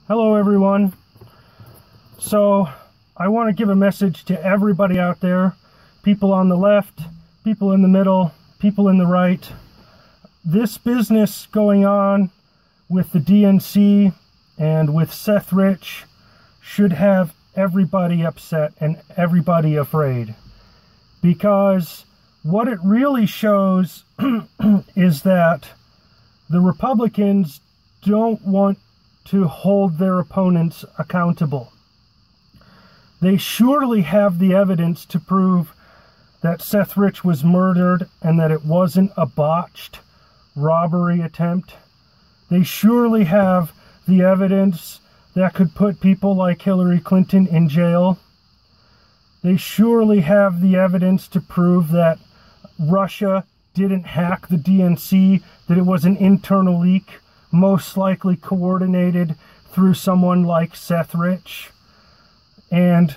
Hello everyone. So I want to give a message to everybody out there, people on the left, people in the middle, people in the right. This business going on with the DNC and with Seth Rich should have everybody upset and everybody afraid, because what it really shows is that the Republicans don't want to hold their opponents accountable. They surely have the evidence to prove that Seth Rich was murdered and that it wasn't a botched robbery attempt. They surely have the evidence that could put people like Hillary Clinton in jail. They surely have the evidence to prove that Russia didn't hack the DNC, that it was an internal leak, most likely coordinated through someone like Seth Rich. And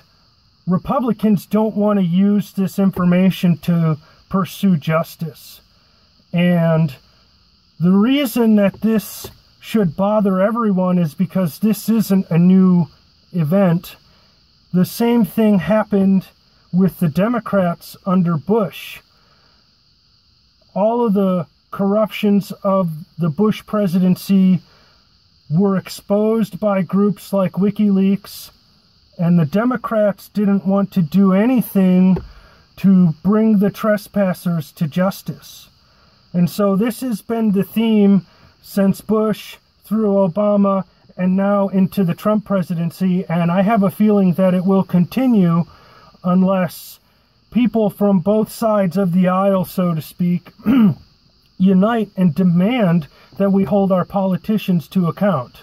Republicans don't want to use this information to pursue justice. And the reason that this should bother everyone is because this isn't a new event. The same thing happened with the Democrats under Bush. All of the corruptions of the Bush presidency were exposed by groups like WikiLeaks, and the Democrats didn't want to do anything to bring the trespassers to justice. And so this has been the theme since Bush, through Obama, and now into the Trump presidency, and I have a feeling that it will continue unless people from both sides of the aisle, so to speak, unite and demand that we hold our politicians to account.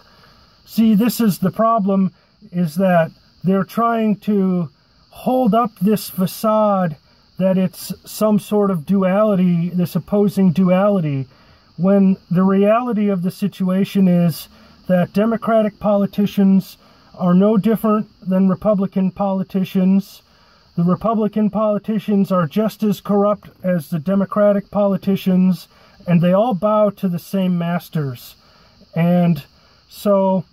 See, this is the problem, is that they're trying to hold up this facade that it's some sort of duality, this opposing duality, when the reality of the situation is that Democratic politicians are no different than Republican politicians. The Republican politicians are just as corrupt as the Democratic politicians, and they all bow to the same masters. And so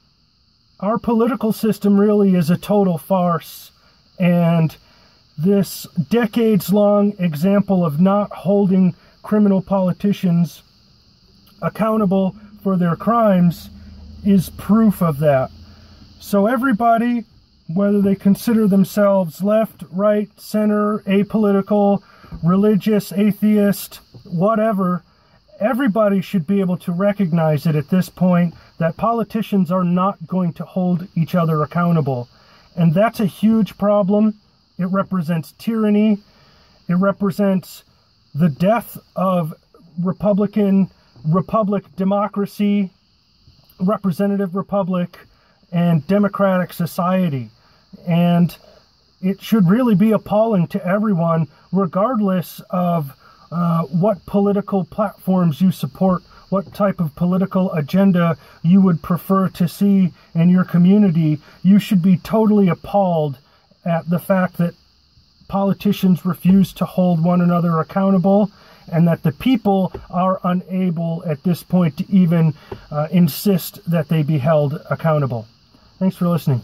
our political system really is a total farce. And this decades-long example of not holding criminal politicians accountable for their crimes is proof of that. So everybody, whether they consider themselves left, right, center, apolitical, religious, atheist, whatever, everybody should be able to recognize it at this point, that politicians are not going to hold each other accountable. And that's a huge problem. It represents tyranny. It represents the death of republic democracy, representative republic, and democratic society. And it should really be appalling to everyone, regardless of what political platforms you support, what type of political agenda you would prefer to see in your community. You should be totally appalled at the fact that politicians refuse to hold one another accountable, and that the people are unable at this point to even insist that they be held accountable. Thanks for listening.